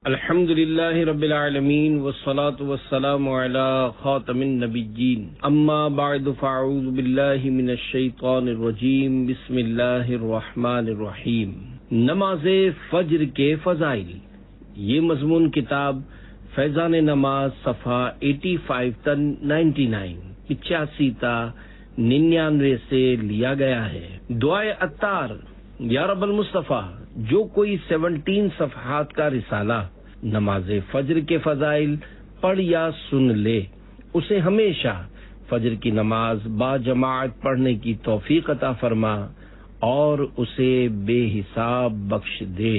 الحمدللہ رب العالمین والصلاة والسلام علی خاتم النبیین اما بعد فاعوذ باللہ من الشیطان الرجیم بسم اللہ الرحمن الرحیم۔ نماز فجر کے فضائل، یہ مضمون کتاب فیضان نماز صفحہ 85 تا 99 85 تا 99 سے لیا گیا ہے۔ دعائے عطار، یا رب المصطفیٰ، جو کوئی 17 صفحات کا رسالہ نماز فجر کے فضائل پڑھ یا سن لے، اسے ہمیشہ فجر کی نماز با جماعت پڑھنے کی توفیق عطا فرما اور اسے بے حساب بخش دے،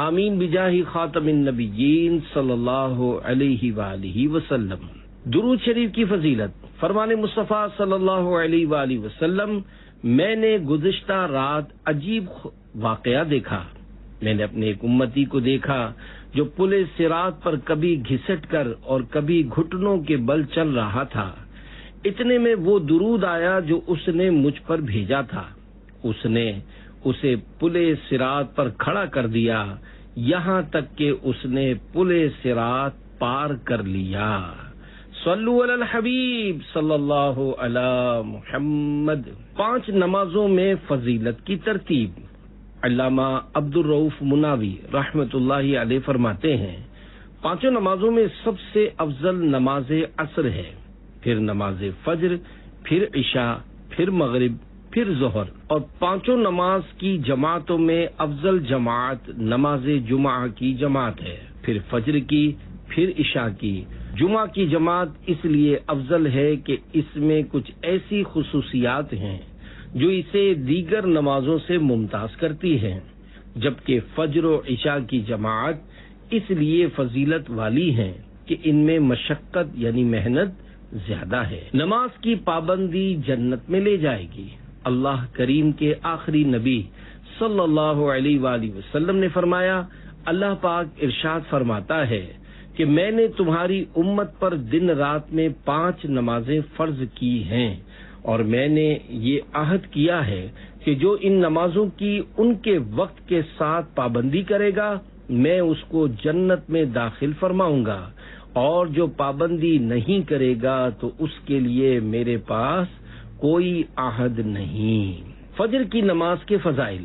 آمین بجاہ خاتم النبیین صلی اللہ علیہ وآلہ وسلم۔ درود شریف کی فضیلت، فرمان مصطفیٰ صلی اللہ علیہ وآلہ وسلم، میں نے گزشتہ رات عجیب واقعہ دیکھا۔ میں نے اپنے ایک امتی کو دیکھا جو پل صراط پر کبھی گھسٹ کر اور کبھی گھٹنوں کے بل چل رہا تھا۔ اتنے میں وہ درود آیا جو اس نے مجھ پر بھیجا تھا۔ اس نے اسے پل صراط پر کھڑا کر دیا، یہاں تک کہ اس نے پل صراط پار کر لیا۔ صلو علی الحبیب صلی اللہ علی محمد۔ 5 نمازوں میں فضیلت کی ترتیب۔ علامہ عبد الرؤف مناوی رحمۃ اللہ علیہ فرماتے ہیں، 5 نمازوں میں سب سے افضل نماز عصر ہے، پھر نماز فجر، پھر عشاء، پھر مغرب، پھر ظہر، اور 5 نماز کی جماعتوں میں افضل جماعت نماز جمعہ کی جماعت ہے، پھر فجر کی، پھر عشاء کی۔ جمعہ کی جماعت اس لیے افضل ہے کہ اس میں کچھ ایسی خصوصیات ہیں جو اسے دیگر نمازوں سے ممتاز کرتی ہیں، جبکہ فجر و عشاء کی جماعت اس لیے فضیلت والی ہیں کہ ان میں مشقت یعنی محنت زیادہ ہے۔ نماز کی پابندی جنت میں لے جائے گی۔ اللہ کریم کے آخری نبی صلی اللہ علیہ وآلہ وسلم نے فرمایا، اللہ پاک ارشاد فرماتا ہے کہ میں نے تمہاری امت پر دن رات میں 5 نمازیں فرض کی ہیں، اور میں نے یہ عہد کیا ہے کہ جو ان نمازوں کی ان کے وقت کے ساتھ پابندی کرے گا میں اس کو جنت میں داخل فرماؤں گا، اور جو پابندی نہیں کرے گا تو اس کے لیے میرے پاس کوئی عہد نہیں۔ فجر کی نماز کے فضائل۔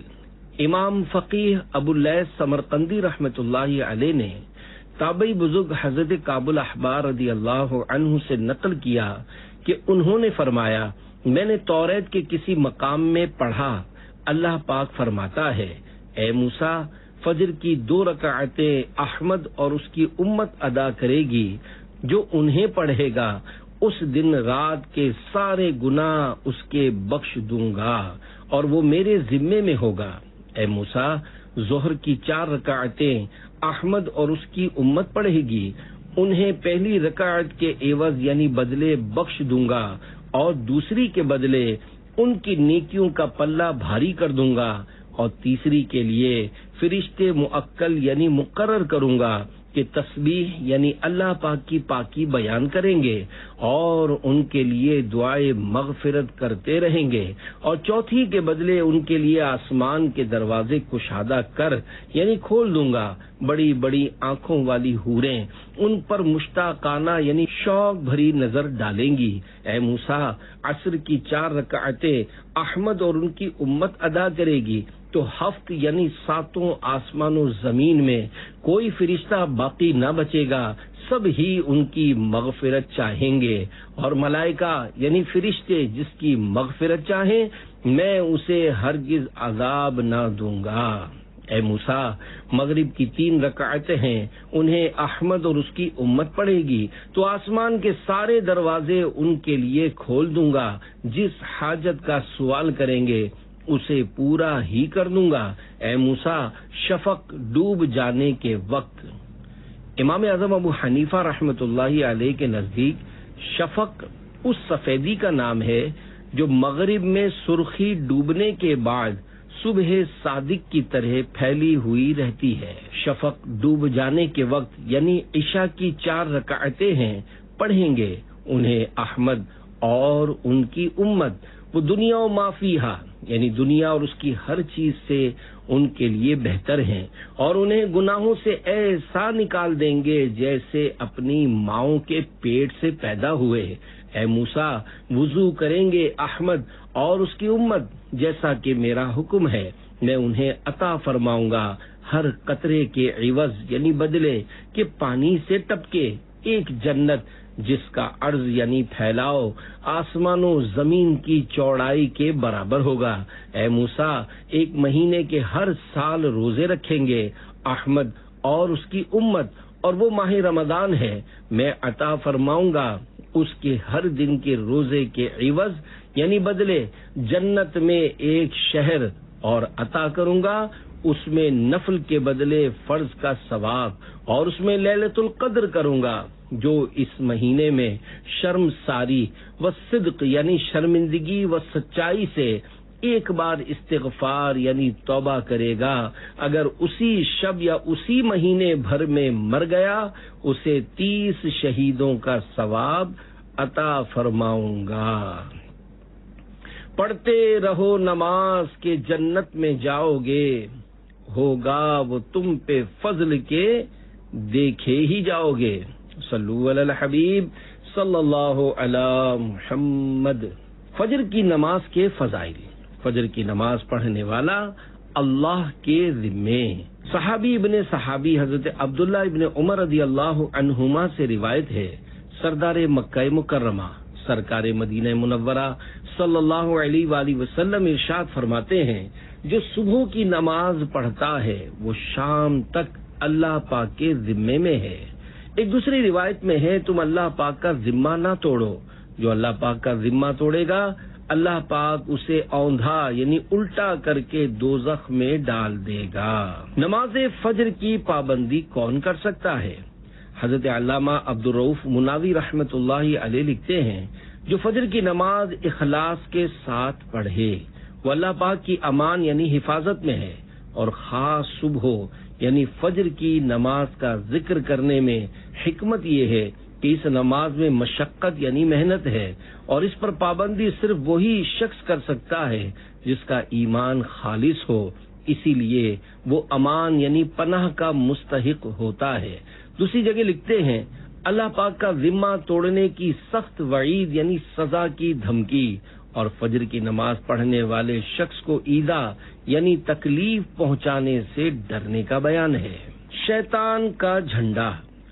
امام فقیہ ابو اللیث سمرقندی رحمۃ اللہ علیہ نے تابعی بزرگ حضرت کعب الاحبار رضی اللہ عنہ سے نقل کیا کہ انہوں نے فرمایا، میں نے توریت کے کسی مقام میں پڑھا، اللہ پاک فرماتا ہے، اے موسیٰ، فجر کی 2 رکعتیں احمد اور اس کی امت ادا کرے گی، جو انہیں پڑھے گا اس دن رات کے سارے گناہ اس کے بخش دوں گا اور وہ میرے ذمے میں ہوگا۔ اے موسیٰ، ظہر کی 4 رکعتیں احمد اور اس کی امت پڑھے گی، انہیں پہلی رکعت کے عوض یعنی بدلے بخش دوں گا اور دوسری کے بدلے ان کی نیکیوں کا پلہ بھاری کر دوں گا، اور تیسری کے لیے فرشتے معقل یعنی مقرر کروں گا کہ تسبیح یعنی اللہ پاک کی پاکی بیان کریں گے اور ان کے لیے دعائے مغفرت کرتے رہیں گے، اور چوتھی کے بدلے ان کے لیے آسمان کے دروازے کشادہ کر یعنی کھول دوں گا، بڑی بڑی آنکھوں والی حوریں ان پر مشتاقانہ یعنی شوق بھری نظر ڈالیں گی۔ اے موسیٰ، عصر کی 4 رکعتیں احمد اور ان کی امت ادا کرے گی تو 7 یعنی 7 آسمان و زمین میں کوئی فرشتہ باقی نہ بچے گا، سب ہی ان کی مغفرت چاہیں گے، اور ملائکہ یعنی فرشتے جس کی مغفرت چاہیں میں اسے ہرگز عذاب نہ دوں گا۔ اے موسیٰ، مغرب کی 3 رکعتیں ہیں، انہیں احمد اور اس کی امت پڑھے گی تو آسمان کے سارے دروازے ان کے لیے کھول دوں گا، جس حاجت کا سوال کریں گے اسے پورا ہی کر دوں گا۔ اے موسیٰ، شفق ڈوب جانے کے وقت۔ امام اعظم ابو حنیفہ رحمۃ اللہ علیہ کے نزدیک شفق اس سفیدی کا نام ہے جو مغرب میں سرخی ڈوبنے کے بعد صبح صادق کی طرح پھیلی ہوئی رہتی ہے۔ شفق ڈوب جانے کے وقت یعنی عشاء کی 4 رکعتیں ہیں، پڑھیں گے، انہیں احمد اور ان کی امت وہ دنیا و ما فیہا یعنی دنیا اور اس کی ہر چیز سے ان کے لیے بہتر ہیں، اور انہیں گناہوں سے ایسا نکال دیں گے جیسے اپنی ماؤں کے پیٹ سے پیدا ہوئے۔ اے موسیٰ، وضو کریں گے احمد اور اس کی امت جیسا کہ میرا حکم ہے، میں انہیں عطا فرماؤں گا ہر قطرے کے عوض یعنی بدلے کہ پانی سے ٹپکے ایک جنت جس کا عرض یعنی پھیلاؤ آسمان و زمین کی چوڑائی کے برابر ہوگا۔ اے موسیٰ، ایک مہینے کے ہر سال روزے رکھیں گے احمد اور اس کی امت، اور وہ ماہ رمضان ہے، میں عطا فرماؤں گا اس کے ہر دن کے روزے کے عوض یعنی بدلے جنت میں ایک شہر، اور عطا کروں گا اس میں نفل کے بدلے فرض کا ثواب، اور اس میں لیلۃ القدر کروں گا۔ جو اس مہینے میں شرم ساری و صدق یعنی شرمندگی و سچائی سے ایک بار استغفار یعنی توبہ کرے گا، اگر اسی شب یا اسی مہینے بھر میں مر گیا، اسے 30 شہیدوں کا ثواب عطا فرماؤں گا۔ پڑھتے رہو نماز کے جنت میں جاؤ گے، ہوگا وہ تم پہ فضل کے دیکھے ہی جاؤ گے۔ صلو علی الحبیب صلی اللہ علی محمد۔ فجر کی نماز کے فضائل۔ فجر کی نماز پڑھنے والا اللہ کے ذمے۔ صحابی ابن صحابی حضرت عبداللہ ابن عمر رضی اللہ عنہما سے روایت ہے، سردار مکہ مکرمہ سرکار مدینہ منورہ صلی اللہ علیہ وآلہ وسلم ارشاد فرماتے ہیں، جو صبح کی نماز پڑھتا ہے وہ شام تک اللہ پاک کے ذمے میں ہے۔ ایک دوسری روایت میں ہے، تم اللہ پاک کا ذمہ نہ توڑو، جو اللہ پاک کا ذمہ توڑے گا اللہ پاک اسے اوندھا یعنی الٹا کر کے دوزخ میں ڈال دے گا۔ نماز فجر کی پابندی کون کر سکتا ہے؟ حضرت علامہ عبدالرؤف مناوی رحمۃ اللہ علیہ لکھتے ہیں، جو فجر کی نماز اخلاص کے ساتھ پڑھے وہ اللہ پاک کی امان یعنی حفاظت میں ہے، اور خاص صبح یعنی فجر کی نماز کا ذکر کرنے میں حکمت یہ ہے کہ اس نماز میں مشقت یعنی محنت ہے، اور اس پر پابندی صرف وہی شخص کر سکتا ہے جس کا ایمان خالص ہو، اسی لیے وہ امان یعنی پناہ کا مستحق ہوتا ہے۔ دوسری جگہ لکھتے ہیں، اللہ پاک کا ذمہ توڑنے کی سخت وعید یعنی سزا کی دھمکی، اور فجر کی نماز پڑھنے والے شخص کو ایذا یعنی تکلیف پہنچانے سے ڈرنے کا بیان ہے۔ شیطان کا جھنڈا۔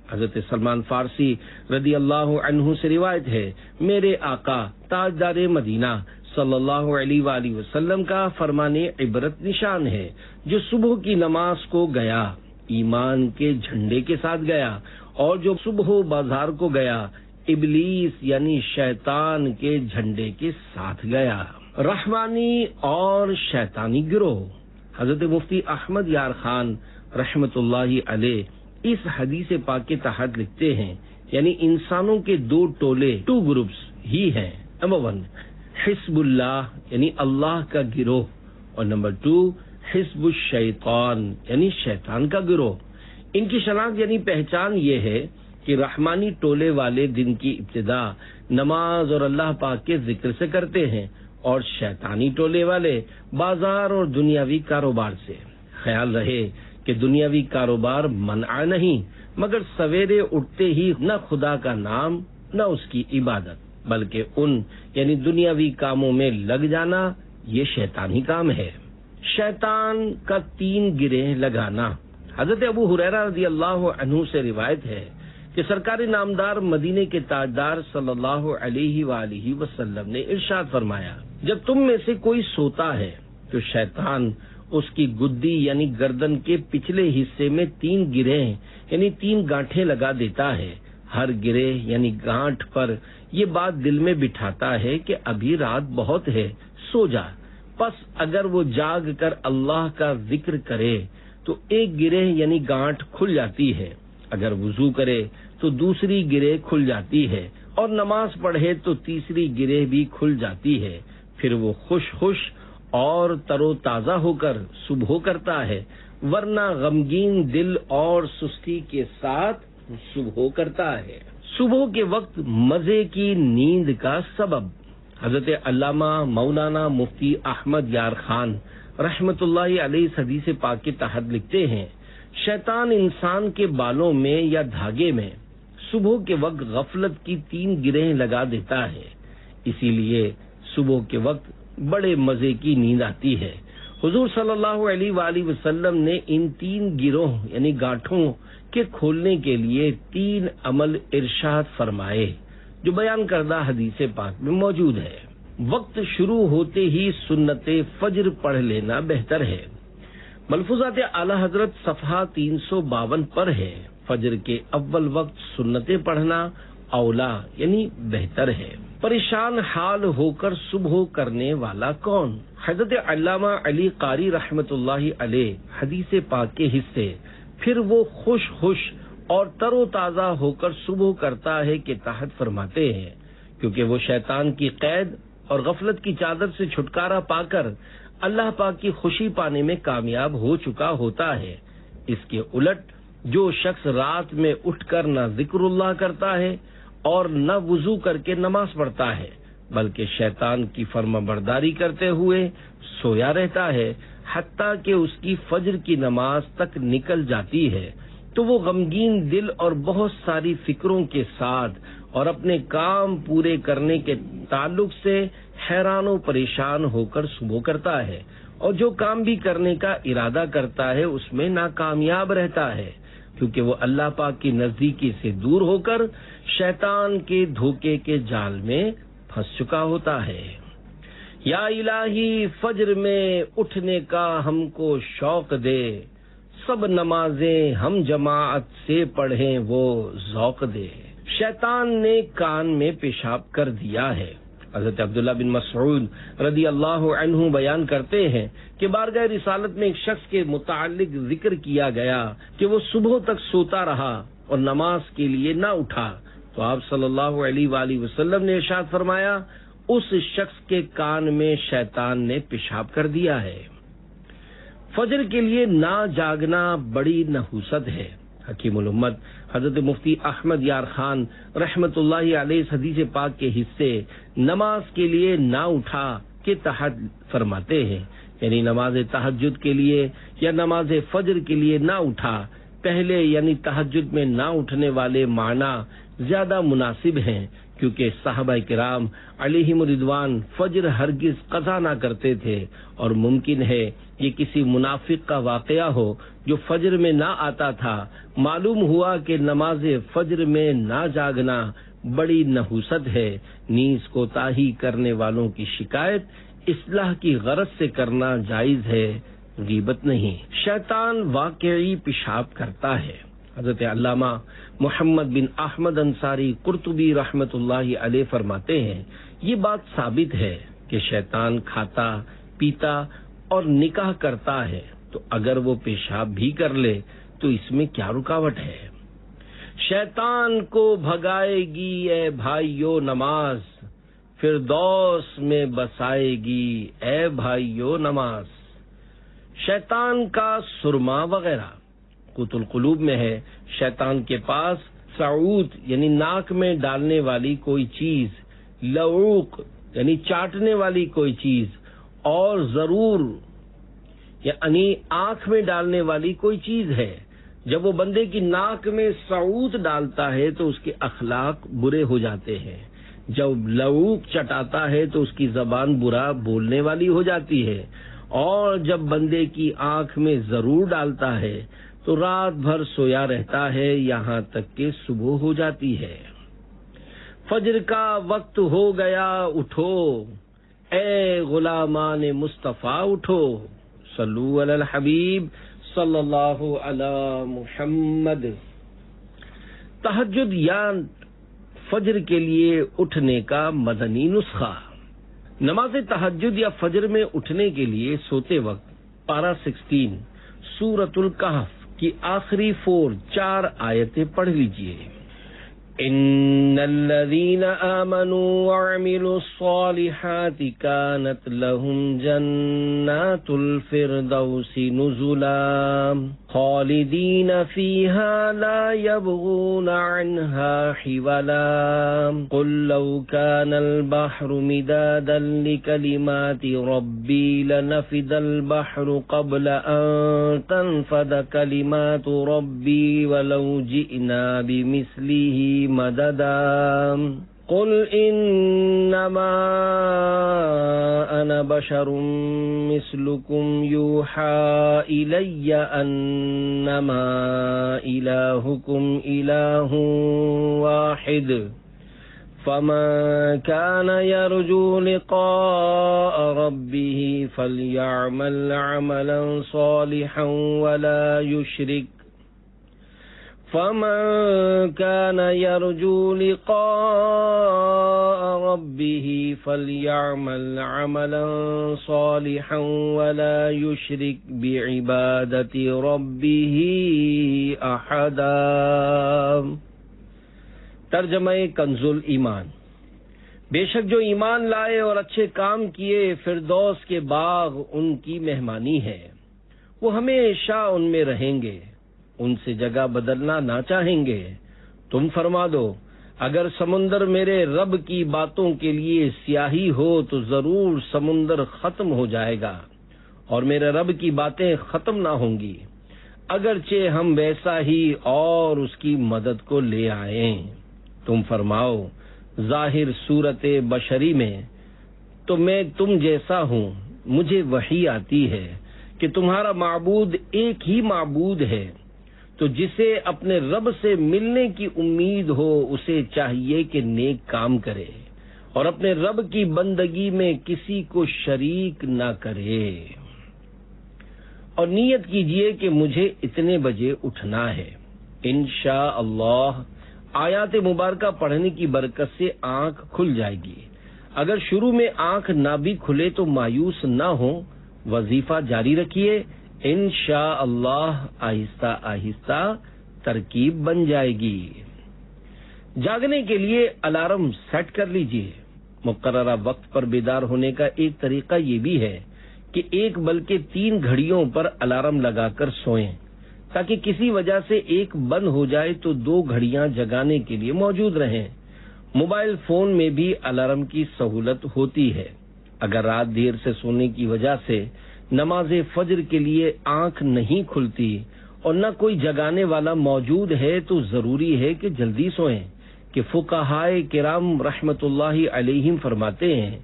حضرت سلمان فارسی رضی اللہ عنہ سے روایت ہے، میرے آقا تاجدار مدینہ صلی اللہ علیہ وآلہ وسلم کا فرمان عبرت نشان ہے، جو صبح کی نماز کو گیا ایمان کے جھنڈے کے ساتھ گیا، اور جو صبح بازار کو گیا ابلیس یعنی شیطان کے جھنڈے کے ساتھ گیا۔ رحمانی اور شیطانی گروہ۔ حضرت مفتی احمد یار خان رحمت اللہ علیہ اس حدیث پاک کے تحت لکھتے ہیں، یعنی انسانوں کے دو ٹولے 2 گروپس ہی ہیں۔ نمبر 1 حزب اللہ یعنی اللہ کا گروہ، اور نمبر 2 حزب الشیطان یعنی شیطان کا گروہ۔ ان کی شناخت یعنی پہچان یہ ہے کہ رحمانی ٹولے والے دن کی ابتدا نماز اور اللہ پاک کے ذکر سے کرتے ہیں، اور شیطانی ٹولے والے بازار اور دنیاوی کاروبار سے۔ خیال رہے کہ دنیاوی کاروبار منع نہیں، مگر سویرے اٹھتے ہی نہ خدا کا نام نہ اس کی عبادت، بلکہ ان یعنی دنیاوی کاموں میں لگ جانا یہ شیطانی کام ہے۔ شیطان کا 3 گرہ لگانا۔ حضرت ابو ہریرہ رضی اللہ عنہ سے روایت ہے کہ سرکار نامدار مدینے کے تاجدار صلی اللہ علیہ وآلہ وسلم نے ارشاد فرمایا، جب تم میں سے کوئی سوتا ہے تو شیطان اس کی گدی یعنی گردن کے پچھلے حصے میں 3 گرہ یعنی 3 گانٹھیں لگا دیتا ہے۔ ہر گرہ یعنی گانٹھ پر یہ بات دل میں بٹھاتا ہے کہ ابھی رات بہت ہے، سو جا۔ پس اگر وہ جاگ کر اللہ کا ذکر کرے تو ایک گرہ یعنی گانٹھ کھل جاتی ہے، اگر وضو کرے تو دوسری گرہ کھل جاتی ہے، اور نماز پڑھے تو تیسری گرہ بھی کھل جاتی ہے۔ پھر وہ خوش اور تر و تازہ ہو کر صبح کرتا ہے، ورنہ غمگین دل اور سستی کے ساتھ صبح کرتا ہے۔ صبح کے وقت مزے کی نیند کا سبب۔ حضرت علامہ مولانا مفتی احمد یار خان رحمت اللہ علیہ اس حدیث پاک کے تحت لکھتے ہیں، شیطان انسان کے بالوں میں یا دھاگے میں صبح کے وقت غفلت کی 3 گرہیں لگا دیتا ہے، اسی لیے صبح کے وقت بڑے مزے کی نیند آتی ہے۔ حضور صلی اللہ علیہ وآلہ وسلم نے ان 3 گروہ یعنی گانٹھوں کے کھولنے کے لیے 3 عمل ارشاد فرمائے جو بیان کردہ حدیث پاک میں موجود ہے۔ وقت شروع ہوتے ہی سنت فجر پڑھ لینا بہتر ہے۔ ملفوظات اعلی حضرت صفحہ 352 پر ہے، فجر کے اول وقت سنتیں پڑھنا اولا یعنی بہتر ہے۔ پریشان حال ہو کر صبح کرنے والا کون؟ حضرت علامہ علی قاری رحمت اللہ علیہ حدیث پاک کے حصے پھر وہ خوش اور تر و تازہ ہو کر صبح کرتا ہے کہ تحت فرماتے ہیں، کیونکہ وہ شیطان کی قید اور غفلت کی چادر سے چھٹکارا پا کر اللہ پاک کی خوشی پانے میں کامیاب ہو چکا ہوتا ہے۔ اس کے الٹ جو شخص رات میں اٹھ کر نہ ذکر اللہ کرتا ہے اور نہ وضو کر کے نماز پڑھتا ہے بلکہ شیطان کی فرما برداری کرتے ہوئے سویا رہتا ہے حتیٰ کہ اس کی فجر کی نماز تک نکل جاتی ہے، تو وہ غمگین دل اور بہت ساری فکروں کے ساتھ اور اپنے کام پورے کرنے کے تعلق سے حیران و پریشان ہو کر صبح کرتا ہے، اور جو کام بھی کرنے کا ارادہ کرتا ہے اس میں ناکامیاب رہتا ہے، کیونکہ وہ اللہ پاک کی نزدیکی سے دور ہو کر شیطان کے دھوکے کے جال میں پھنس چکا ہوتا ہے۔ یا الہی فجر میں اٹھنے کا ہم کو شوق دے، سب نمازیں ہم جماعت سے پڑھیں وہ ذوق دے۔ شیطان نے کان میں پیشاب کر دیا ہے۔ حضرت عبداللہ بن مسعود رضی اللہ عنہ بیان کرتے ہیں کہ بارگاہ رسالت میں ایک شخص کے متعلق ذکر کیا گیا کہ وہ صبح تک سوتا رہا اور نماز کے لیے نہ اٹھا، تو آپ صلی اللہ علیہ وآلہ وسلم نے ارشاد فرمایا اس شخص کے کان میں شیطان نے پیشاب کر دیا ہے۔ فجر کے لیے نہ جاگنا بڑی نحوست ہے۔ حکیم الامت حضرت مفتی احمد یار خان رحمت اللہ علیہ اس حدیث پاک کے حصے نماز کے لیے نہ اٹھا کے تحت فرماتے ہیں، یعنی نماز تہجد کے لیے یا نماز فجر کے لیے نہ اٹھا، پہلے یعنی تہجد میں نہ اٹھنے والے معنی زیادہ مناسب ہیں، کیونکہ صحابہ کرام علیہم رضوان فجر ہرگز قضا نہ کرتے تھے، اور ممکن ہے یہ کسی منافق کا واقعہ ہو جو فجر میں نہ آتا تھا۔ معلوم ہوا کہ نماز فجر میں نہ جاگنا بڑی نحوست ہے۔ نیز کوتاہی کرنے والوں کی شکایت اصلاح کی غرض سے کرنا جائز ہے، غیبت نہیں۔ شیطان واقعی پیشاب کرتا ہے۔ حضرت علامہ محمد بن احمد انصاری قرطبی رحمت اللہ علیہ فرماتے ہیں یہ بات ثابت ہے کہ شیطان کھاتا پیتا اور نکاح کرتا ہے، تو اگر وہ پیشاب بھی کر لے تو اس میں کیا رکاوٹ ہے؟ شیطان کو بھگائے گی اے بھائیو نماز، فردوس میں بسائے گی اے بھائیو نماز۔ شیطان کا سرما وغیرہ قوت القلوب میں ہے۔ شیطان کے پاس سعود یعنی ناک میں ڈالنے والی کوئی چیز، لعوق یعنی چاٹنے والی کوئی چیز، اور ضرور یعنی آنکھ میں ڈالنے والی کوئی چیز ہے۔ جب وہ بندے کی ناک میں سعود ڈالتا ہے تو اس کے اخلاق برے ہو جاتے ہیں، جب لعوق چٹاتا ہے تو اس کی زبان برا بولنے والی ہو جاتی ہے، اور جب بندے کی آنکھ میں ضرور ڈالتا ہے تو رات بھر سویا رہتا ہے یہاں تک کہ صبح ہو جاتی ہے۔ فجر کا وقت ہو گیا اٹھو، اے غلامان مصطفیٰ اٹھو، صلو علی الحبیب صلی اللہ علی محمد۔ تہجد یا فجر کے لیے اٹھنے کا مدنی نسخہ۔ نماز تہجد یا فجر میں اٹھنے کے لیے سوتے وقت پارہ 16 سورۃ الکہف کی آخری 4 آیتیں پڑھ لیجئے۔ إن الذين آمنوا وعملوا الصالحات كانت لهم جنات الفردوس نزلا خالدين فيها لا يبغون عنها حولا قل لو كان البحر مدادا لكلمات ربي لنفد البحر قبل أن تنفد كلمات ربي ولو جئنا بمثله مددا قل إنما أنا بشر مثلكم يوحى إلي أنما إلهكم إله واحد فمن كان يرجو لقاء ربه فليعمل عملا صالحا ولا يشرك فمن كان يرجو لقاء ربه فليعمل عملا صالحا ولا يشرك بعبادة ربه أحدا۔ ترجمہ کنزُل ایمان۔ بے شک جو ایمان لائے اور اچھے کام کیے فردوس کے باغ ان کی مہمانی ہے، وہ ہمیشہ ان میں رہیں گے، ان سے جگہ بدلنا نہ چاہیں گے۔ تم فرما دو اگر سمندر میرے رب کی باتوں کے لیے سیاہی ہو تو ضرور سمندر ختم ہو جائے گا اور میرے رب کی باتیں ختم نہ ہوں گی، اگرچہ ہم ویسا ہی اور اس کی مدد کو لے آئیں۔ تم فرماؤ ظاہر صورت بشری میں تو میں تم جیسا ہوں، مجھے وحی آتی ہے کہ تمہارا معبود ایک ہی معبود ہے، تو جسے اپنے رب سے ملنے کی امید ہو اسے چاہیے کہ نیک کام کرے اور اپنے رب کی بندگی میں کسی کو شریک نہ کرے، اور نیت کیجئے کہ مجھے اتنے بجے اٹھنا ہے۔ انشاءاللہ آیات مبارکہ پڑھنے کی برکت سے آنکھ کھل جائے گی۔ اگر شروع میں آنکھ نہ بھی کھلے تو مایوس نہ ہو، وظیفہ جاری رکھیے، انشاءاللہ آہستہ آہستہ ترکیب بن جائے گی۔ جاگنے کے لیے الارم سیٹ کر لیجئے۔ مقررہ وقت پر بیدار ہونے کا ایک طریقہ یہ بھی ہے کہ ایک بلکہ 3 گھڑیوں پر الارم لگا کر سوئیں، تاکہ کسی وجہ سے ایک بند ہو جائے تو 2 گھڑیاں جگانے کے لیے موجود رہیں۔ موبائل فون میں بھی الارم کی سہولت ہوتی ہے۔ اگر رات دیر سے سونے کی وجہ سے نماز فجر کے لیے آنکھ نہیں کھلتی اور نہ کوئی جگانے والا موجود ہے تو ضروری ہے کہ جلدی سوئیں، کہ فقہائے کرام رحمت اللہ علیہم فرماتے ہیں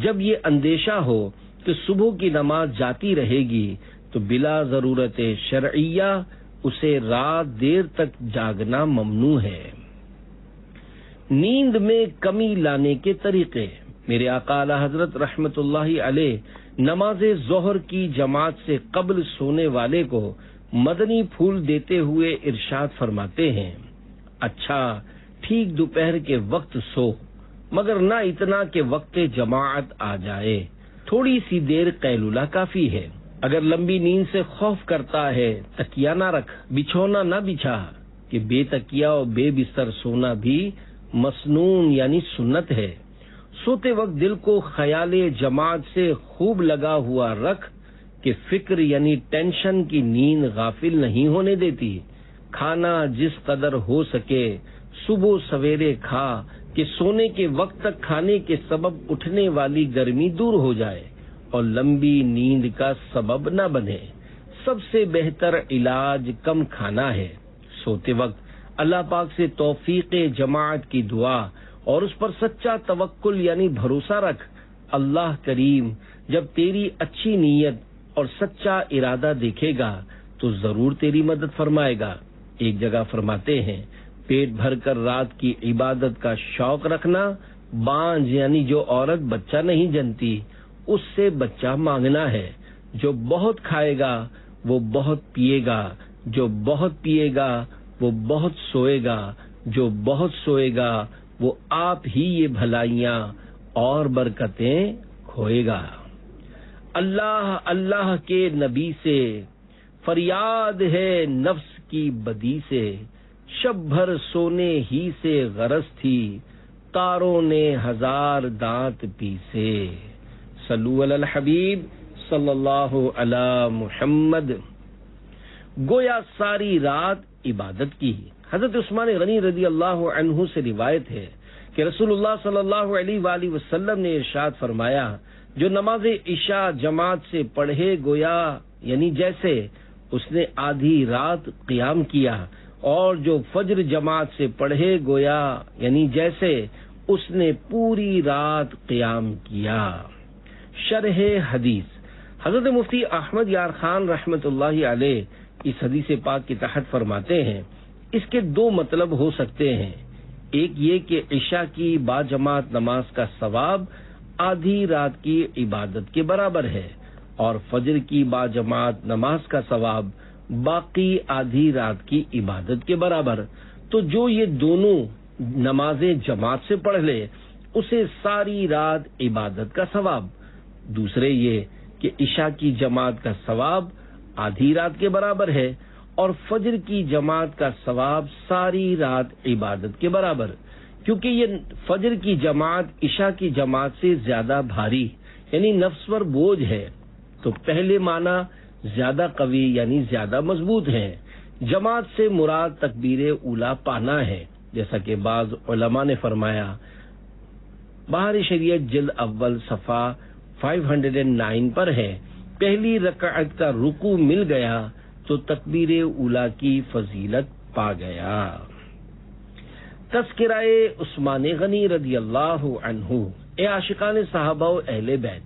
جب یہ اندیشہ ہو کہ صبح کی نماز جاتی رہے گی تو بلا ضرورت شرعیہ اسے رات دیر تک جاگنا ممنوع ہے۔ نیند میں کمی لانے کے طریقے۔ میرے آقا اعلی حضرت رحمت اللہ علیہ نماز ظہر کی جماعت سے قبل سونے والے کو مدنی پھول دیتے ہوئے ارشاد فرماتے ہیں، اچھا ٹھیک دوپہر کے وقت سو، مگر نہ اتنا کہ وقت جماعت آ جائے، تھوڑی سی دیر قیلولہ کافی ہے۔ اگر لمبی نیند سے خوف کرتا ہے تکیہ نہ رکھ، بچھونا نہ بچھا، کہ بے تکیہ اور بے بستر سونا بھی مسنون یعنی سنت ہے۔ سوتے وقت دل کو خیال جماعت سے خوب لگا ہوا رکھ کہ فکر یعنی ٹینشن کی نیند غافل نہیں ہونے دیتی۔ کھانا جس قدر ہو سکے صبح سویرے کھا کہ سونے کے وقت تک کھانے کے سبب اٹھنے والی گرمی دور ہو جائے اور لمبی نیند کا سبب نہ بنے۔ سب سے بہتر علاج کم کھانا ہے۔ سوتے وقت اللہ پاک سے توفیق جماعت کی دعا اور اس پر سچا توکل یعنی بھروسہ رکھ۔ اللہ کریم جب تیری اچھی نیت اور سچا ارادہ دیکھے گا تو ضرور تیری مدد فرمائے گا۔ ایک جگہ فرماتے ہیں پیٹ بھر کر رات کی عبادت کا شوق رکھنا، بانجھ یعنی جو عورت بچہ نہیں جنتی اس سے بچہ مانگنا ہے۔ جو بہت کھائے گا وہ بہت پیے گا، جو بہت پیے گا وہ بہت سوئے گا، جو بہت سوئے گا وہ آپ ہی یہ بھلائیاں اور برکتیں کھوئے گا۔ اللہ اللہ کے نبی سے فریاد ہے نفس کی بدی سے، شب بھر سونے ہی سے غرض تھی، تاروں نے ہزار دانت پیسے۔ صلو علی الحبیب صلی اللہ علی محمد۔ گویا ساری رات عبادت کی۔ حضرت عثمان غنی رضی اللہ عنہ سے روایت ہے کہ رسول اللہ صلی اللہ علیہ وآلہ وسلم نے ارشاد فرمایا، جو نماز عشاء جماعت سے پڑھے گویا یعنی جیسے اس نے آدھی رات قیام کیا، اور جو فجر جماعت سے پڑھے گویا یعنی جیسے اس نے پوری رات قیام کیا۔ شرح حدیث، حضرت مفتی احمد یار خان رحمت اللہ علیہ اس حدیث پاک کے تحت فرماتے ہیں، اس کے دو مطلب ہو سکتے ہیں۔ ایک یہ کہ عشاء کی باجماعت نماز کا ثواب آدھی رات کی عبادت کے برابر ہے، اور فجر کی باجماعت نماز کا ثواب باقی آدھی رات کی عبادت کے برابر۔ تو جو یہ دونوں نمازیں جماعت سے پڑھ لے اسے ساری رات عبادت کا ثواب۔ دوسرے یہ کہ عشاء کی جماعت کا ثواب آدھی رات کے برابر ہے، اور فجر کی جماعت کا ثواب ساری رات عبادت کے برابر، کیونکہ یہ فجر کی جماعت عشاء کی جماعت سے زیادہ بھاری یعنی نفس پر بوجھ ہے۔ تو پہلے معنی زیادہ قوی یعنی زیادہ مضبوط ہے۔ جماعت سے مراد تکبیر اولا پانا ہے، جیسا کہ بعض علماء نے فرمایا۔ بہار شریعت جلد اول صفحہ 509 پر ہے، پہلی رکعت کا رکوع مل گیا تو تکبیر اولا کی فضیلت پا گیا۔ تذکرہ عثمان غنی رضی اللہ عنہ۔ اے عاشقان صحابہ و اہل بیت،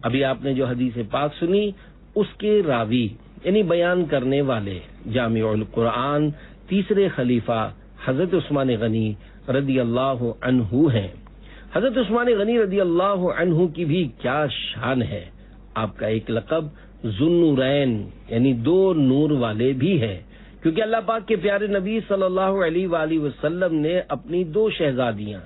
ابھی آپ نے جو حدیث پاک سنی اس کے راوی یعنی بیان کرنے والے جامع القرآن تیسرے خلیفہ حضرت عثمان غنی رضی اللہ عنہ ہیں۔ حضرت عثمان غنی رضی اللہ عنہ کی بھی کیا شان ہے۔ آپ کا ایک لقب ذوالنورین یعنی دو نور والے بھی ہے، کیونکہ اللہ پاک کے پیارے نبی صلی اللہ علیہ وآلہ وسلم نے اپنی دو شہزادیاں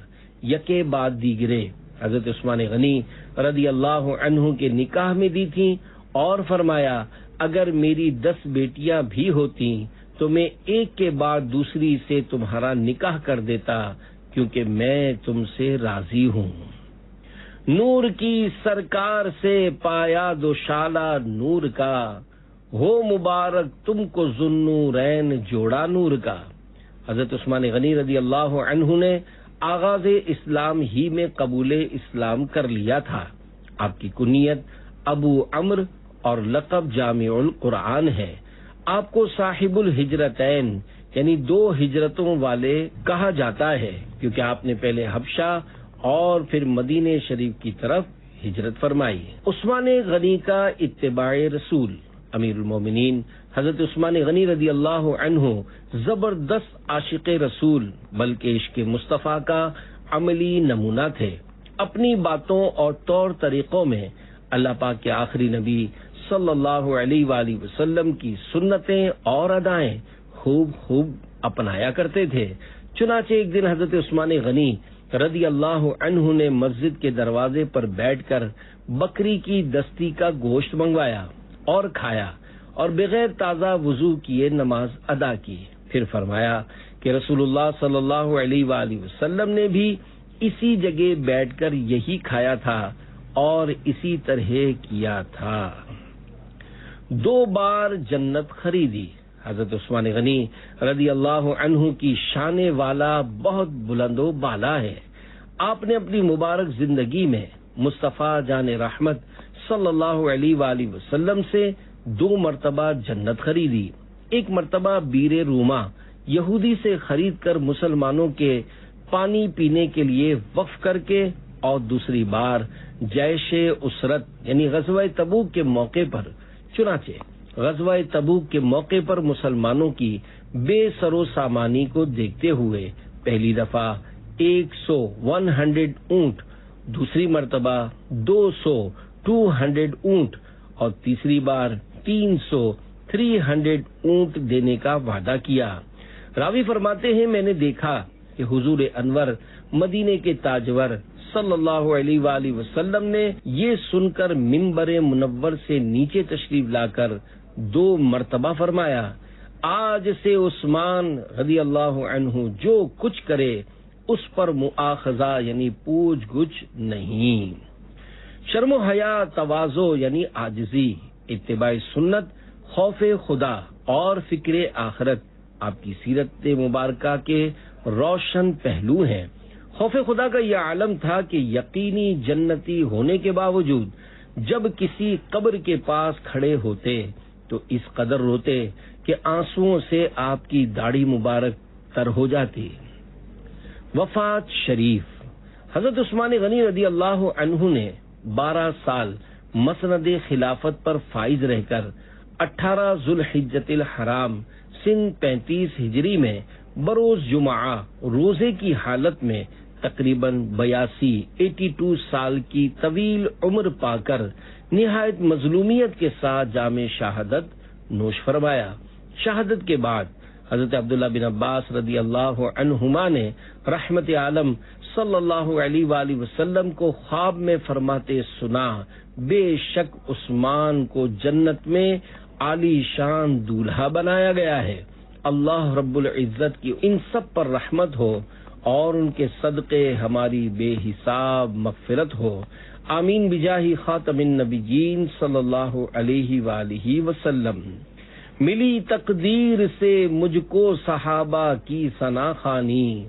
یکے بعد دیگرے حضرت عثمان غنی رضی اللہ عنہ کے نکاح میں دی تھیں، اور فرمایا اگر میری 10 بیٹیاں بھی ہوتی تو میں ایک کے بعد دوسری سے تمہارا نکاح کر دیتا، کیونکہ میں تم سے راضی ہوں۔ نور کی سرکار سے پایا دوشالہ نور کا، ہو مبارک تم کو ذوالنورین جوڑا نور کا۔ حضرت عثمان غنی رضی اللہ عنہ نے آغاز اسلام ہی میں قبول اسلام کر لیا تھا۔ آپ کی کنیت ابو عمرو اور لقب جامع القرآن ہے۔ آپ کو صاحب الہجرتین یعنی 2 ہجرتوں والے کہا جاتا ہے، کیونکہ آپ نے پہلے حبشہ اور پھر مدینہ شریف کی طرف ہجرت فرمائی۔ عثمان غنی کا اتباع رسول، امیر المومنین حضرت عثمان غنی رضی اللہ عنہ زبردست عاشق رسول بلکہ عشق مصطفیٰ کا عملی نمونہ تھے۔ اپنی باتوں اور طور طریقوں میں اللہ پاک کے آخری نبی صلی اللہ علیہ وآلہ وسلم کی سنتیں اور ادائیں خوب اپنایا کرتے تھے۔ چنانچہ ایک دن حضرت عثمان غنی رضی اللہ عنہ نے مسجد کے دروازے پر بیٹھ کر بکری کی دستی کا گوشت منگوایا اور کھایا، اور بغیر تازہ وضو کیے نماز ادا کی۔ پھر فرمایا کہ رسول اللہ صلی اللہ علیہ وآلہ وسلم نے بھی اسی جگہ بیٹھ کر یہی کھایا تھا اور اسی طرح کیا تھا۔ 2 بار جنت خریدی۔ حضرت عثمان غنی رضی اللہ عنہ کی شان والا بہت بلند و بالا ہے۔ آپ نے اپنی مبارک زندگی میں مصطفیٰ جان رحمت صلی اللہ علیہ وآلہ وسلم سے 2 مرتبہ جنت خریدی۔ ایک مرتبہ بیر روما یہودی سے خرید کر مسلمانوں کے پانی پینے کے لیے وقف کر کے، اور دوسری بار جیش اسرت یعنی غزوہ تبوک کے موقع پر۔ چنانچہ غزوہ تبوک کے موقع پر مسلمانوں کی بے سر و سامانی کو دیکھتے ہوئے پہلی دفعہ 100 اونٹ، دوسری مرتبہ 200 اونٹ، اور تیسری بار 300 اونٹ دینے کا وعدہ کیا۔ راوی فرماتے ہیں میں نے دیکھا کہ حضور انور مدینے کے تاجور صلی اللہ علیہ وآلہ وسلم نے یہ سن کر منبر منور سے نیچے تشریف لا کر 2 مرتبہ فرمایا، آج سے عثمان رضی اللہ عنہ جو کچھ کرے اس پر مؤاخذہ یعنی پوچھ گچھ نہیں. شرم و حیا، تواضع یعنی عاجزی، اتباع سنت، خوف خدا اور فکر آخرت آپ کی سیرت مبارکہ کے روشن پہلو ہیں. خوف خدا کا یہ عالم تھا کہ یقینی جنتی ہونے کے باوجود جب کسی قبر کے پاس کھڑے ہوتے تو اس قدر روتے کہ آنسوؤں سے آپ کی داڑھی مبارک تر ہو جاتی. وفات شریف. حضرت عثمان غنی رضی اللہ عنہ نے 12 سال مسند خلافت پر فائز رہ کر 18 ذوالحجۃ الحرام سن 35 ہجری میں بروز جمعہ روزے کی حالت میں تقریباً 82 سال کی طویل عمر پا کر نہایت مظلومیت کے ساتھ جام شہادت نوش فرمایا. شہادت کے بعد حضرت عبداللہ بن عباس رضی اللہ عنہما نے رحمت عالم صلی اللہ علیہ وآلہ وسلم کو خواب میں فرماتے سنا، بے شک عثمان کو جنت میں عالی شان دولہا بنایا گیا ہے. اللہ رب العزت کی ان سب پر رحمت ہو اور ان کے صدقے ہماری بے حساب مغفرت ہو. آمین بجاہ خاتم النبیین صلی اللہ علیہ وآلہ وسلم. ملی تقدیر سے مجھ کو صحابہ کی ثنا خوانی،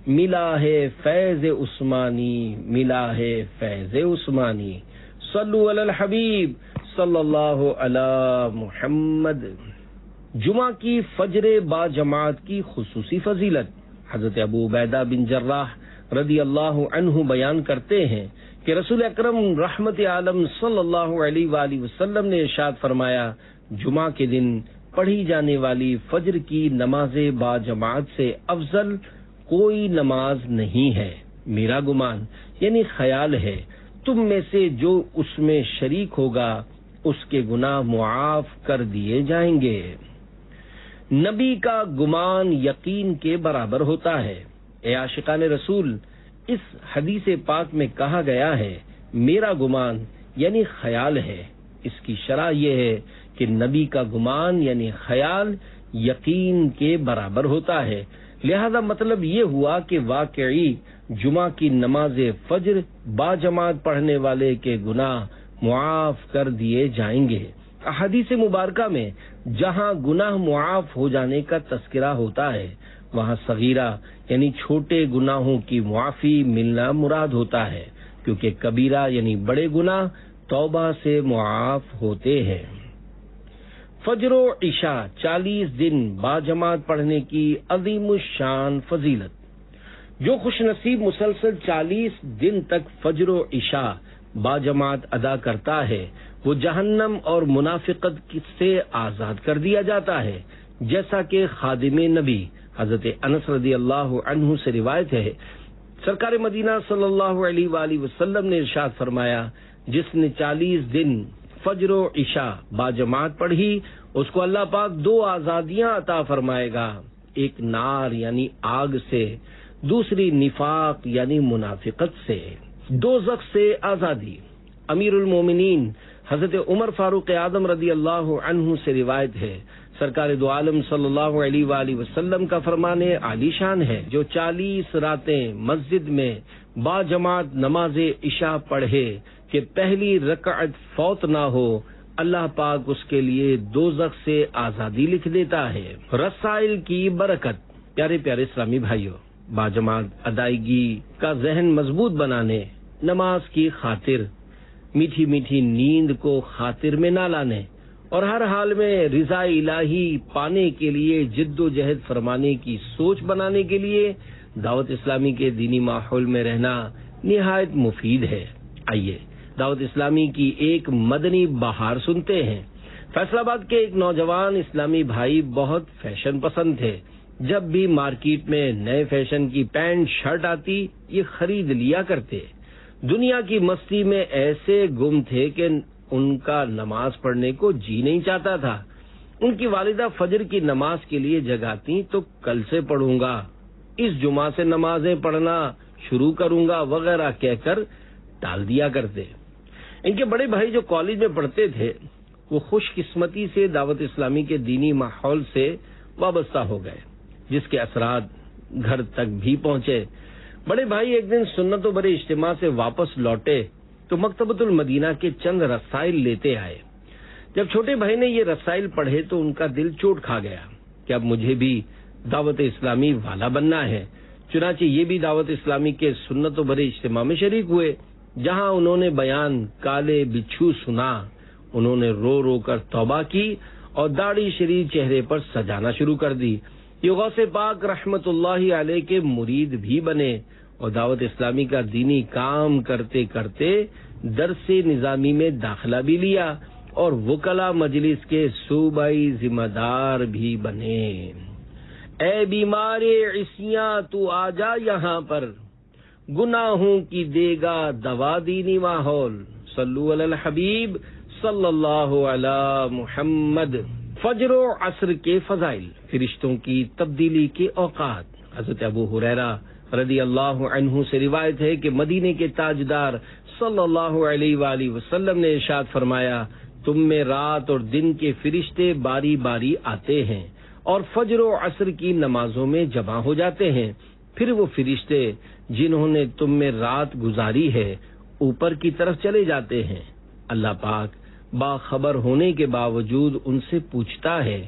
ملا ہے فیض عثمانی، ملا ہے فیض عثمانی. صلو علی الحبیب صلی اللہ علی محمد. جمعہ کی فجر با جماعت کی خصوصی فضیلت. حضرت ابو عبیدہ بن جراح رضی اللہ عنہ بیان کرتے ہیں کہ رسول اکرم رحمت عالم صلی اللہ علیہ وآلہ وسلم نے ارشاد فرمایا، جمعہ کے دن پڑھی جانے والی فجر کی نماز با جماعت سے افضل کوئی نماز نہیں ہے. میرا گمان یعنی خیال ہے تم میں سے جو اس میں شریک ہوگا اس کے گناہ معاف کر دیے جائیں گے. نبی کا گمان یقین کے برابر ہوتا ہے. اے عاشقان رسول، اس حدیث پاک میں کہا گیا ہے میرا گمان یعنی خیال ہے. اس کی شرح یہ ہے کہ نبی کا گمان یعنی خیال یقین کے برابر ہوتا ہے. لہذا مطلب یہ ہوا کہ واقعی جمعہ کی نماز فجر با جماعت پڑھنے والے کے گناہ معاف کر دیے جائیں گے. احادیث مبارکہ میں جہاں گناہ معاف ہو جانے کا تذکرہ ہوتا ہے وہاں صغیرہ یعنی چھوٹے گناہوں کی معافی ملنا مراد ہوتا ہے، کیونکہ کبیرہ یعنی بڑے گناہ توبہ سے معاف ہوتے ہیں. فجر و عشاء 40 دن با جماعت پڑھنے کی عظیم الشان فضیلت. جو خوش نصیب مسلسل 40 دن تک فجر و عشاء با جماعت ادا کرتا ہے وہ جہنم اور منافقت سے آزاد کر دیا جاتا ہے. جیسا کہ خادم نبی حضرت انس رضی اللہ عنہ سے روایت ہے، سرکار مدینہ صلی اللہ علیہ وآلہ وسلم نے ارشاد فرمایا، جس نے 40 دن فجر و عشاء با جماعت پڑھی اس کو اللہ پاک 2 آزادیاں عطا فرمائے گا، ایک نار یعنی آگ سے، دوسری نفاق یعنی منافقت سے. دوزخ سے آزادی. امیر المومنین حضرت عمر فاروق اعظم رضی اللہ عنہ سے روایت ہے، سرکار دو عالم صلی اللہ علیہ وآلہ وسلم کا فرمان عالی شان ہے، جو 40 راتیں مسجد میں با جماعت نماز عشاء پڑھے کہ پہلی رکعت فوت نہ ہو، اللہ پاک اس کے لیے دوزخ سے آزادی لکھ دیتا ہے. رسائل کی برکت. پیارے پیارے اسلامی بھائیوں، با جماعت ادائیگی کا ذہن مضبوط بنانے، نماز کی خاطر، میٹھی میٹھی نیند کو خاطر میں نہ لانے اور ہر حال میں رضا الہی پانے کے لیے جد و جہد فرمانے کی سوچ بنانے کے لیے دعوت اسلامی کے دینی ماحول میں رہنا نہایت مفید ہے. آئیے دعوت اسلامی کی ایک مدنی بہار سنتے ہیں. فیصل آباد کے ایک نوجوان اسلامی بھائی بہت فیشن پسند تھے. جب بھی مارکیٹ میں نئے فیشن کی پینٹ شرٹ آتی یہ خرید لیا کرتے. دنیا کی مستی میں ایسے گم تھے کہ ان کا نماز پڑھنے کو جی نہیں چاہتا تھا. ان کی والدہ فجر کی نماز کے لیے جگاتی تو کل سے پڑھوں گا، اس جمعہ سے نمازیں پڑھنا شروع کروں گا وغیرہ کہہ کر ٹال دیا کرتے. ان کے بڑے بھائی جو کالج میں پڑھتے تھے وہ خوش قسمتی سے دعوت اسلامی کے دینی ماحول سے وابستہ ہو گئے، جس کے اثرات گھر تک بھی پہنچے۔ بڑے بھائی ایک دن سنت و برے اجتماع سے واپس لوٹے تو مکتبۃ المدینہ کے چند رسائل لیتے آئے۔ جب چھوٹے بھائی نے یہ رسائل پڑھے تو ان کا دل چوٹ کھا گیا کہ اب مجھے بھی دعوت اسلامی والا بننا ہے۔ چنانچہ یہ بھی دعوت اسلامی کے سنت و برے اجتماع میں شریک ہوئے، جہاں انہوں نے بیان کالے بچھو سنا۔ انہوں نے رو رو کر توبہ کی اور داڑھی شریف چہرے پر سجانا شروع کر دی۔ یہ غوث پاک رحمت اللہ علیہ کے مرید بھی بنے اور دعوت اسلامی کا دینی کام کرتے کرتے درس نظامی میں داخلہ بھی لیا اور وکلا مجلس کے صوبائی ذمہ دار بھی بنے۔ اے بیمار عصیاں تو آ جا یہاں پر، گناہوں کی دے گا دوا دینی ماحول۔ صلو علی الحبیب صلی اللہ علی محمد۔ فجر و عصر کے فضائل، فرشتوں کی تبدیلی کے اوقات۔ حضرت ابو ہریرہ رضی اللہ عنہ سے روایت ہے کہ مدینے کے تاجدار صلی اللہ علیہ وآلہ وسلم نے ارشاد فرمایا، تم میں رات اور دن کے فرشتے باری باری آتے ہیں اور فجر و عصر کی نمازوں میں جمع ہو جاتے ہیں۔ پھر وہ فرشتے جنہوں نے تم میں رات گزاری ہے اوپر کی طرف چلے جاتے ہیں۔ اللہ پاک باخبر ہونے کے باوجود ان سے پوچھتا ہے،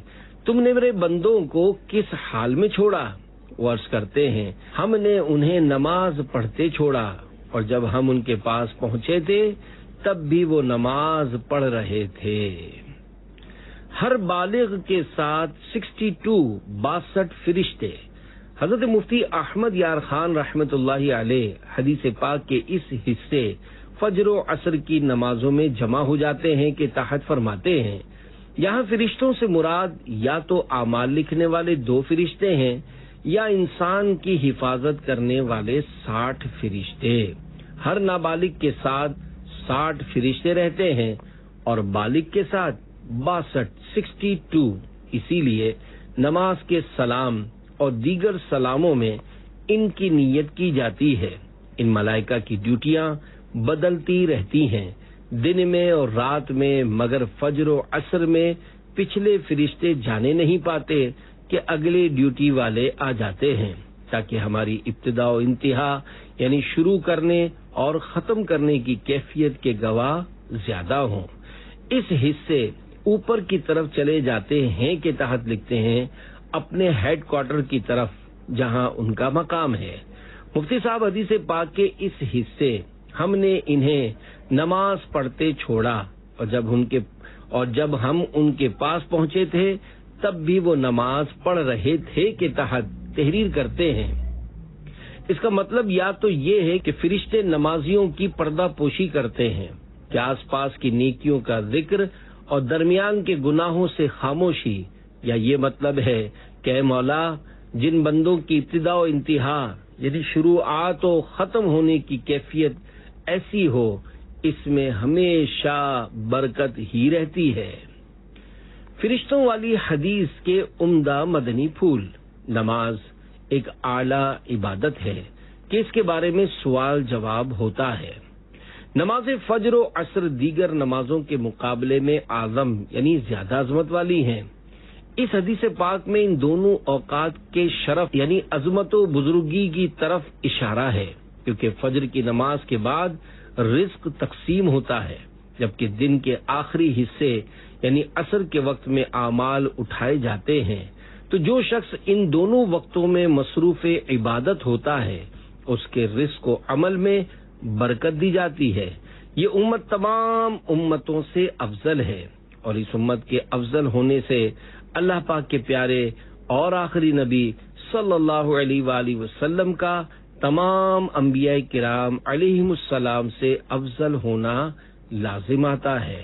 تم نے میرے بندوں کو کس حال میں چھوڑا؟ وہ عرض کرتے ہیں، ہم نے انہیں نماز پڑھتے چھوڑا، اور جب ہم ان کے پاس پہنچے تھے تب بھی وہ نماز پڑھ رہے تھے۔ ہر بالغ کے ساتھ 62 فرشتے۔ حضرت مفتی احمد یار خان رحمت اللہ علیہ حدیث پاک کے اس حصے فجر و عصر کی نمازوں میں جمع ہو جاتے ہیں کے تحت فرماتے ہیں، یہاں فرشتوں سے مراد یا تو اعمال لکھنے والے 2 فرشتے ہیں یا انسان کی حفاظت کرنے والے 60 فرشتے۔ ہر نابالغ کے ساتھ 60 فرشتے رہتے ہیں اور بالغ کے ساتھ 62۔ اسی لیے نماز کے سلام اور دیگر سلاموں میں ان کی نیت کی جاتی ہے۔ ان ملائکہ کی ڈیوٹیاں بدلتی رہتی ہیں دن میں اور رات میں، مگر فجر و عصر میں پچھلے فرشتے جانے نہیں پاتے کہ اگلے ڈیوٹی والے آ جاتے ہیں، تاکہ ہماری ابتدا و انتہا یعنی شروع کرنے اور ختم کرنے کی کیفیت کے گواہ زیادہ ہوں۔ اس حصے اوپر کی طرف چلے جاتے ہیں کے تحت لکھتے ہیں اپنے ہیڈ کوارٹر کی طرف جہاں ان کا مقام ہے۔ مفتی صاحب حدیث پاک کے اس حصے، ہم نے انہیں نماز پڑھتے چھوڑا اور جب ہم ان کے پاس پہنچے تھے تب بھی وہ نماز پڑھ رہے تھے کے تحت تحریر کرتے ہیں۔ اس کا مطلب یا تو یہ ہے کہ فرشتے نمازیوں کی پردہ پوشی کرتے ہیں کہ آس پاس کی نیکیوں کا ذکر اور درمیان کے گناہوں سے خاموشی، یا یہ مطلب ہے کہ اے مولا، جن بندوں کی ابتدا و انتہا یعنی شروعات و ختم ہونے کی کیفیت ایسی ہو، اس میں ہمیشہ برکت ہی رہتی ہے۔ فرشتوں والی حدیث کے عمدہ مدنی پھول۔ نماز ایک اعلی عبادت ہے کہ اس کے بارے میں سوال جواب ہوتا ہے۔ نماز فجر و عصر دیگر نمازوں کے مقابلے میں اعظم یعنی زیادہ عظمت والی ہیں۔ اس حدیث پاک میں ان دونوں اوقات کے شرف یعنی عظمت و بزرگی کی طرف اشارہ ہے، کیونکہ فجر کی نماز کے بعد رزق تقسیم ہوتا ہے، جبکہ دن کے آخری حصے یعنی عصر کے وقت میں اعمال اٹھائے جاتے ہیں۔ تو جو شخص ان دونوں وقتوں میں مصروف عبادت ہوتا ہے اس کے رزق و عمل میں برکت دی جاتی ہے۔ یہ امت تمام امتوں سے افضل ہے، اور اس امت کے افضل ہونے سے اللہ پاک کے پیارے اور آخری نبی صلی اللہ علیہ وآلہ وسلم کا تمام انبیاء کرام علیہم السلام سے افضل ہونا لازم آتا ہے۔